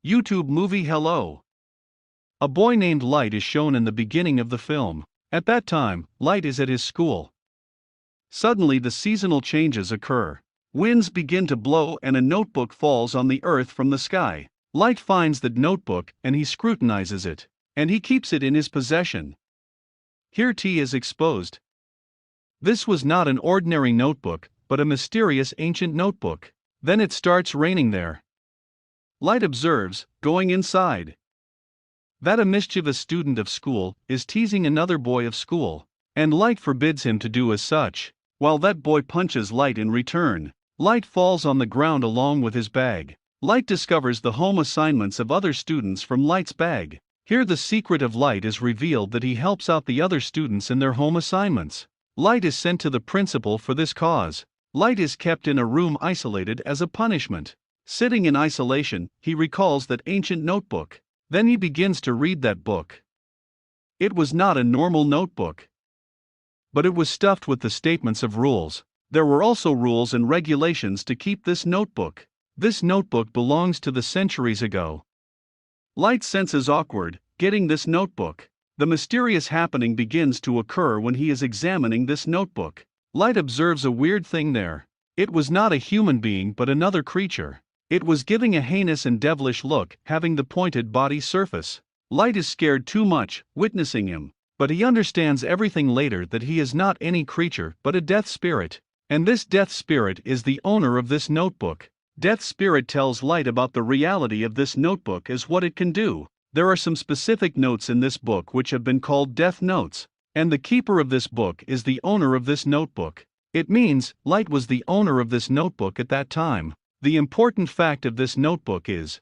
YouTube movie Hello. A boy named Light is shown in the beginning of the film. At that time, Light is at his school. Suddenly the seasonal changes occur. Winds begin to blow and a notebook falls on the earth from the sky. Light finds that notebook and he scrutinizes it. And he keeps it in his possession. Here T is exposed. This was not an ordinary notebook, but a mysterious ancient notebook. Then it starts raining there. Light observes, going inside, that a mischievous student of school is teasing another boy of school, and Light forbids him to do as such. While that boy punches Light in return, Light falls on the ground along with his bag. Light discovers the home assignments of other students from Light's bag. Here the secret of Light is revealed, that he helps out the other students in their home assignments. Light is sent to the principal for this cause. Light is kept in a room isolated as a punishment. Sitting in isolation, he recalls that ancient notebook. Then he begins to read that book. It was not a normal notebook, but it was stuffed with the statements of rules. There were also rules and regulations to keep this notebook. This notebook belongs to the centuries ago. Light senses awkward, getting this notebook. The mysterious happening begins to occur when he is examining this notebook. Light observes a weird thing there. It was not a human being but another creature. It was giving a heinous and devilish look, having the pointed body surface. Light is scared too much, witnessing him. But he understands everything later, that he is not any creature but a death spirit. And this death spirit is the owner of this notebook. Death spirit tells Light about the reality of this notebook as what it can do. There are some specific notes in this book which have been called death notes. And the keeper of this book is the owner of this notebook. It means Light was the owner of this notebook at that time. The important fact of this notebook is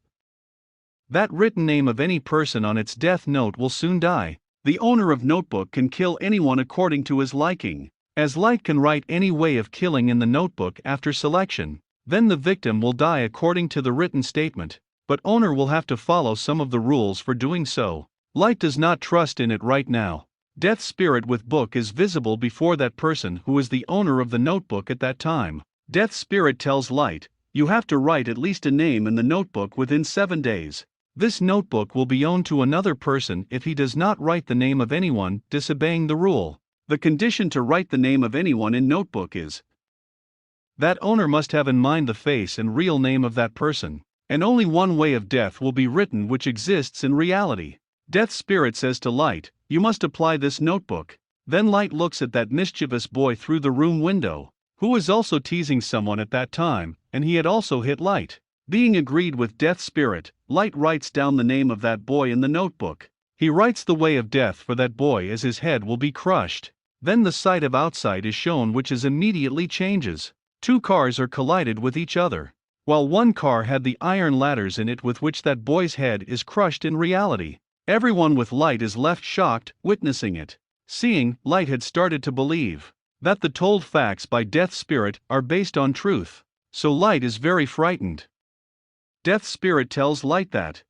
that written name of any person on its death note will soon die. The owner of notebook can kill anyone according to his liking. As Light can write any way of killing in the notebook after selection, then the victim will die according to the written statement, but owner will have to follow some of the rules for doing so. Light does not trust in it right now. Death spirit with book is visible before that person who is the owner of the notebook at that time. Death spirit tells Light, you have to write at least a name in the notebook within 7 days. This notebook will be owned to another person if he does not write the name of anyone, disobeying the rule. The condition to write the name of anyone in notebook is that owner must have in mind the face and real name of that person. And only one way of death will be written which exists in reality. Death spirit says to Light, you must apply this notebook. Then Light looks at that mischievous boy through the room window, who was also teasing someone at that time, and he had also hit Light. Being agreed with Death spirit, Light writes down the name of that boy in the notebook. He writes the way of death for that boy as his head will be crushed. Then the sight of outside is shown, which is immediately changes. 2 cars are collided with each other. While one car had the iron ladders in it with which that boy's head is crushed in reality. Everyone with Light is left shocked, witnessing it. Seeing, Light had started to believe that the told facts by Death spirit are based on truth. So Light is very frightened. Death spirit tells Light that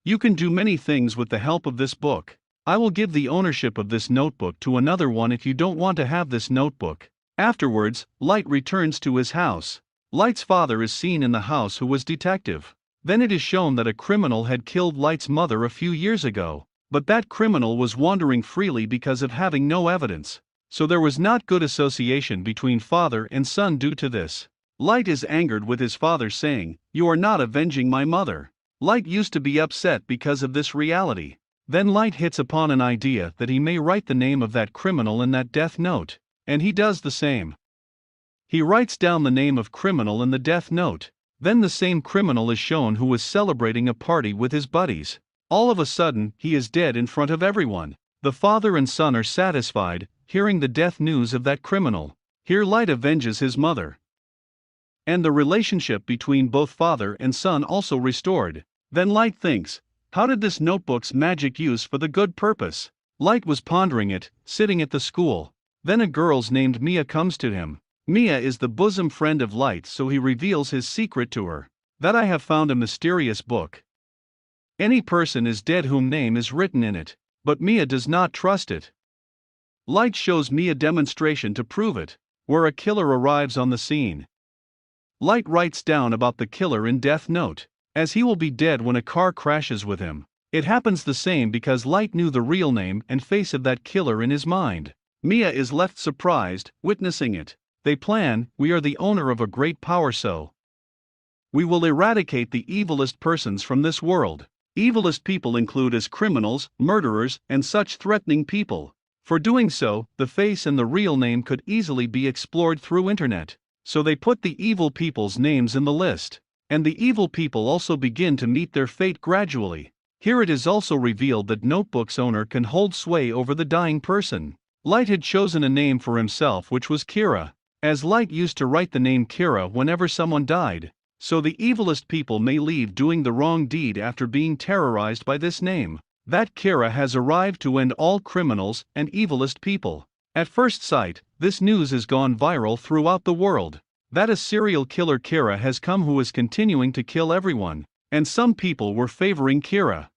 you can do many things with the help of this book. I will give the ownership of this notebook to another one if you don't want to have this notebook. Afterwards, Light returns to his house. Light's father is seen in the house, who was detective. Then it is shown that a criminal had killed Light's mother a few years ago. But that criminal was wandering freely because of having no evidence. So there was not good association between father and son due to this. Light is angered with his father, saying, you are not avenging my mother. Light used to be upset because of this reality. Then Light hits upon an idea that he may write the name of that criminal in that death note. And he does the same. He writes down the name of criminal in the death note. Then the same criminal is shown who was celebrating a party with his buddies. All of a sudden, he is dead in front of everyone. The father and son are satisfied, hearing the death news of that criminal. Here Light avenges his mother. And the relationship between both father and son also restored. Then Light thinks, how did this notebook's magic use for the good purpose? Light was pondering it, sitting at the school. Then a girl named Mia comes to him. Mia is the bosom friend of Light, so he reveals his secret to her. That I have found a mysterious book. Any person is dead whom name is written in it. But Mia does not trust it. Light shows Mia demonstration to prove it, where a killer arrives on the scene. Light writes down about the killer in death note. as he will be dead when a car crashes with him. It happens the same because Light knew the real name and face of that killer in his mind. Mia is left surprised, witnessing it. They plan, we are the owner of a great power, so we will eradicate the evilest persons from this world. Evilest people include as criminals, murderers, and such threatening people. For doing so, the face and the real name could easily be explored through internet. So they put the evil people's names in the list. And the evil people also begin to meet their fate gradually. Here it is also revealed that Notebook's owner can hold sway over the dying person. Light had chosen a name for himself, which was Kira, as Light used to write the name Kira whenever someone died. So the evilest people may leave doing the wrong deed after being terrorized by this name. That Kira has arrived to end all criminals and evilest people. At first sight, this news has gone viral throughout the world. That a serial killer Kira has come who is continuing to kill everyone, and some people were favoring Kira.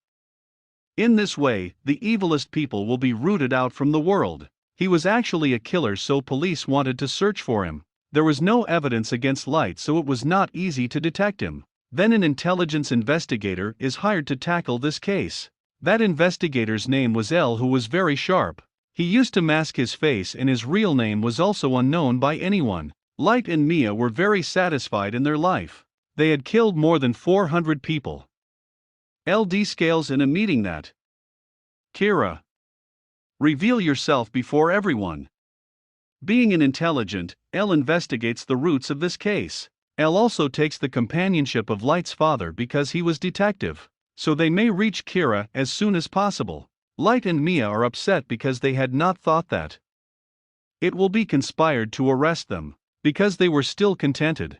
In this way, the evilest people will be rooted out from the world. He was actually a killer, so police wanted to search for him. There was no evidence against Light, so it was not easy to detect him. Then an intelligence investigator is hired to tackle this case. That investigator's name was L, who was very sharp. He used to mask his face and his real name was also unknown by anyone. Light and Mia were very satisfied in their life. They had killed more than 400 people. LD scales in a meeting that Kira, reveal yourself before everyone. Being an intelligent, L investigates the roots of this case. L also takes the companionship of Light's father because he was detective, so they may reach Kira as soon as possible. Light and Mia are upset because they had not thought that it will be conspired to arrest them, because they were still contented.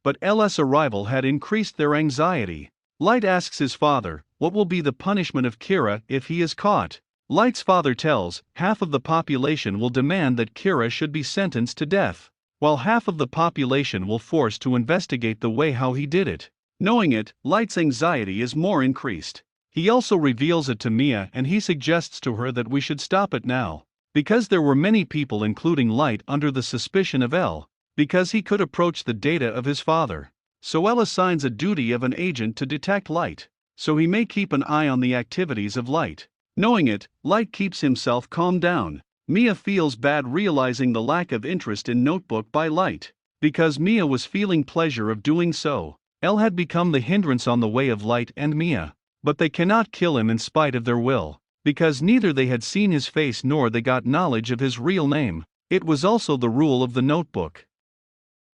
But L's arrival had increased their anxiety. Light asks his father, what will be the punishment of Kira if he is caught? Light's father tells, half of the population will demand that Kira should be sentenced to death, while half of the population will force to investigate the way how he did it. Knowing it, Light's anxiety is more increased. He also reveals it to Mia and he suggests to her that we should stop it now, because there were many people including Light under the suspicion of L, because he could approach the data of his father. So L assigns a duty of an agent to detect Light, so he may keep an eye on the activities of Light. Knowing it, Light keeps himself calm down. Mia feels bad realizing the lack of interest in Notebook by Light. Because Mia was feeling pleasure of doing so, L had become the hindrance on the way of Light and Mia. But they cannot kill him in spite of their will, because neither they had seen his face nor they got knowledge of his real name. It was also the rule of the Notebook.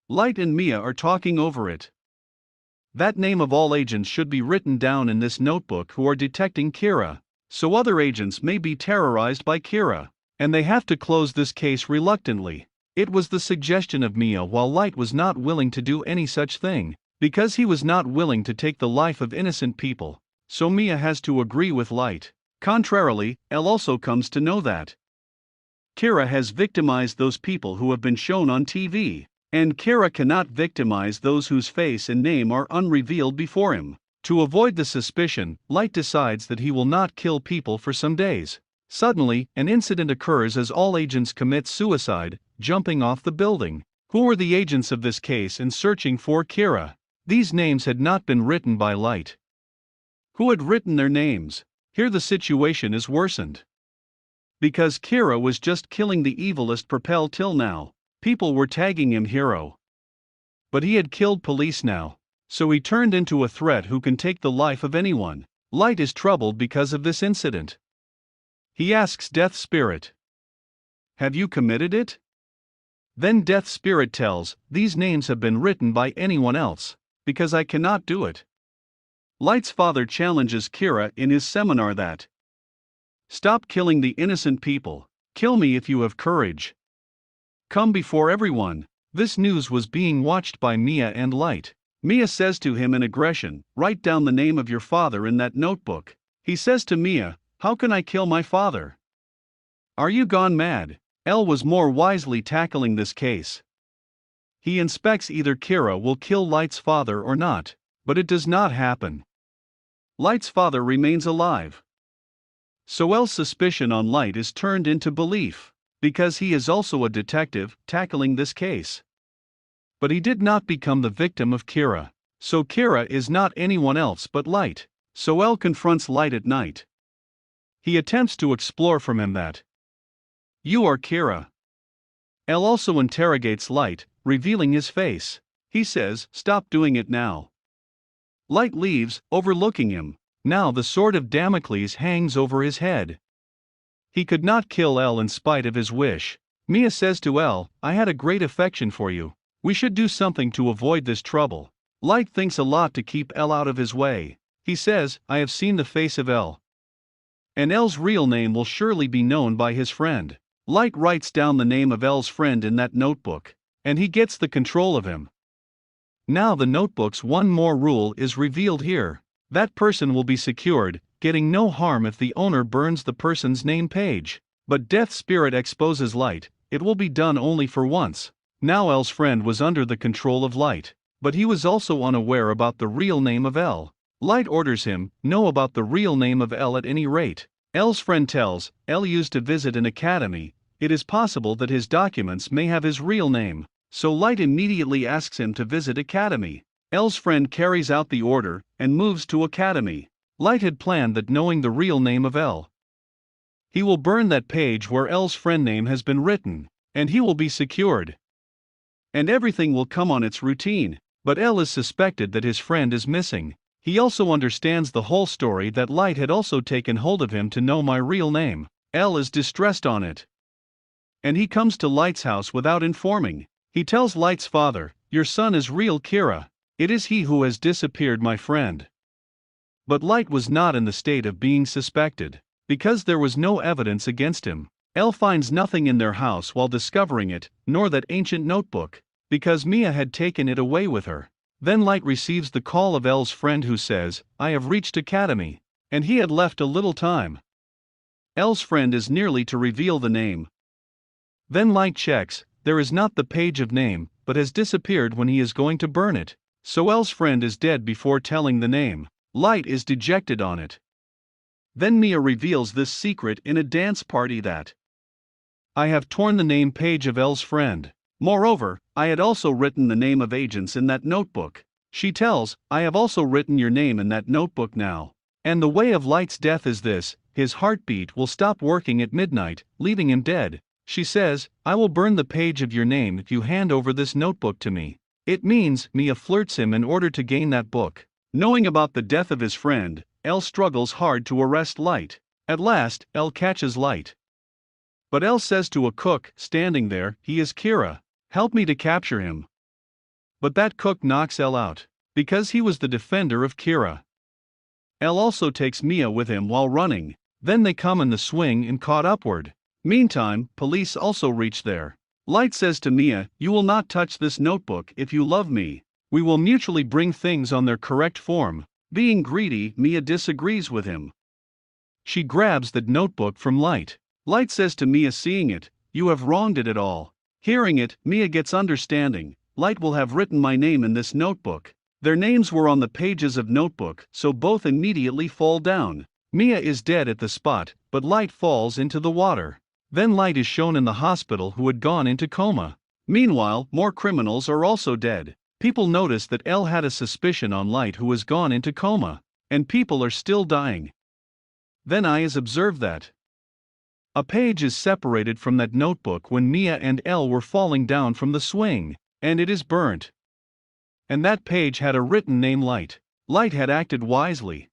Light and Mia are talking over it. That name of all agents should be written down in this notebook who are detecting Kira, so other agents may be terrorized by Kira, and they have to close this case reluctantly. It was the suggestion of Mia, while Light was not willing to do any such thing, because he was not willing to take the life of innocent people, so Mia has to agree with Light. Contrarily, L also comes to know that Kira has victimized those people who have been shown on TV, and Kira cannot victimize those whose face and name are unrevealed before him. To avoid the suspicion, Light decides that he will not kill people for some days. Suddenly, an incident occurs as all agents commit suicide, jumping off the building. Who were the agents of this case and searching for Kira? These names had not been written by Light. Who had written their names? Here the situation is worsened. Because Kira was just killing the evilest Propel till now, people were tagging him hero. But he had killed police now. So he turned into a threat who can take the life of anyone. Light is troubled because of this incident. He asks Death Spirit, have you committed it? Then Death Spirit tells, these names have been written by anyone else, because I cannot do it. Light's father challenges Kira in his seminar that stop killing the innocent people, kill me if you have courage. Come before everyone. This news was being watched by Mia and Light. Mia says to him in aggression, write down the name of your father in that notebook. He says to Mia, how can I kill my father? Are you gone mad? L was more wisely tackling this case. He inspects either Kira will kill Light's father or not, but it does not happen. Light's father remains alive. So L's suspicion on Light is turned into belief, because he is also a detective tackling this case. But he did not become the victim of Kira. So Kira is not anyone else but Light. So El confronts Light at night. He attempts to explore from him that you are Kira. El also interrogates Light, revealing his face. He says, "Stop doing it now." Light leaves, overlooking him. Now the sword of Damocles hangs over his head. He could not kill El in spite of his wish. Mia says to El, "I had a great affection for you. We should do something to avoid this trouble." Light thinks a lot to keep El out of his way. He says, "I have seen the face of El. And El's real name will surely be known by his friend." Light writes down the name of El's friend in that notebook, and he gets the control of him. Now the notebook's one more rule is revealed here. That person will be secured, getting no harm if the owner burns the person's name page. But Death Spirit exposes Light, it will be done only for once. Now El's friend was under the control of Light, but he was also unaware about the real name of El. Light orders him, know about the real name of El at any rate. El's friend tells, El used to visit an academy, it is possible that his documents may have his real name. So Light immediately asks him to visit Academy. El's friend carries out the order, and moves to Academy. Light had planned that knowing the real name of El, he will burn that page where El's friend name has been written, and he will be secured. And everything will come on its routine, but El is suspected that his friend is missing. He also understands the whole story that Light had also taken hold of him to know my real name. El is distressed on it. And he comes to Light's house without informing. He tells Light's father, "Your son is real Kira. It is he who has disappeared my friend." But Light was not in the state of being suspected, because there was no evidence against him. El finds nothing in their house while discovering it, nor that ancient notebook, because Mia had taken it away with her. Then Light receives the call of El's friend who says, "I have reached Academy," and he had left a little time. El's friend is nearly to reveal the name. Then Light checks, there is not the page of name, but has disappeared when he is going to burn it. So El's friend is dead before telling the name. Light is dejected on it. Then Mia reveals this secret in a dance party that I have torn the name page of El's friend. Moreover, I had also written the name of agents in that notebook. She tells, "I have also written your name in that notebook now. And the way of Light's death is this, his heartbeat will stop working at midnight, leaving him dead." She says, "I will burn the page of your name if you hand over this notebook to me." It means Mia flirts him in order to gain that book. Knowing about the death of his friend, El struggles hard to arrest Light. At last, El catches Light. But El says to a cook standing there, "He is Kira. Help me to capture him." But that cook knocks El out, because he was the defender of Kira. El also takes Mia with him while running. Then they come in the swing and caught upward. Meantime, police also reach there. Light says to Mia, "You will not touch this notebook if you love me. We will mutually bring things on their correct form." Being greedy, Mia disagrees with him. She grabs the notebook from Light. Light says to Mia, seeing it, "You have wronged it at all." Hearing it, Mia gets understanding. Light will have written my name in this notebook. Their names were on the pages of notebook, so both immediately fall down. Mia is dead at the spot, but Light falls into the water. Then Light is shown in the hospital who had gone into coma. Meanwhile, more criminals are also dead. People notice that El had a suspicion on Light who has gone into coma, and people are still dying. Then Ayaz observed that a page is separated from that notebook when Mia and El were falling down from the swing, and it is burnt. And that page had a written name Light. Light had acted wisely,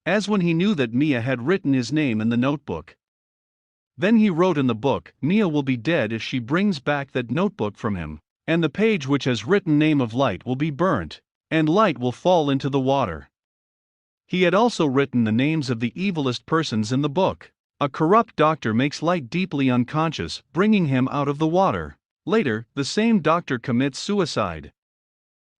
as when he knew that Mia had written his name in the notebook. Then he wrote in the book, "Mia will be dead if she brings back that notebook from him, and the page which has written name of Light will be burnt, and Light will fall into the water." He had also written the names of the evilest persons in the book. A corrupt doctor makes Light deeply unconscious, bringing him out of the water. Later, the same doctor commits suicide.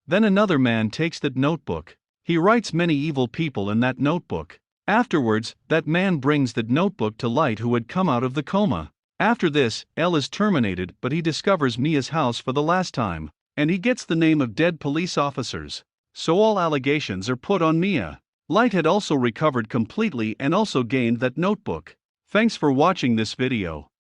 Then another man takes that notebook. He writes many evil people in that notebook. Afterwards, that man brings that notebook to Light who had come out of the coma. After this, El is terminated, but he discovers Mia's house for the last time, and he gets the name of dead police officers. So all allegations are put on Mia. Light had also recovered completely and also gained that notebook. Thanks for watching this video.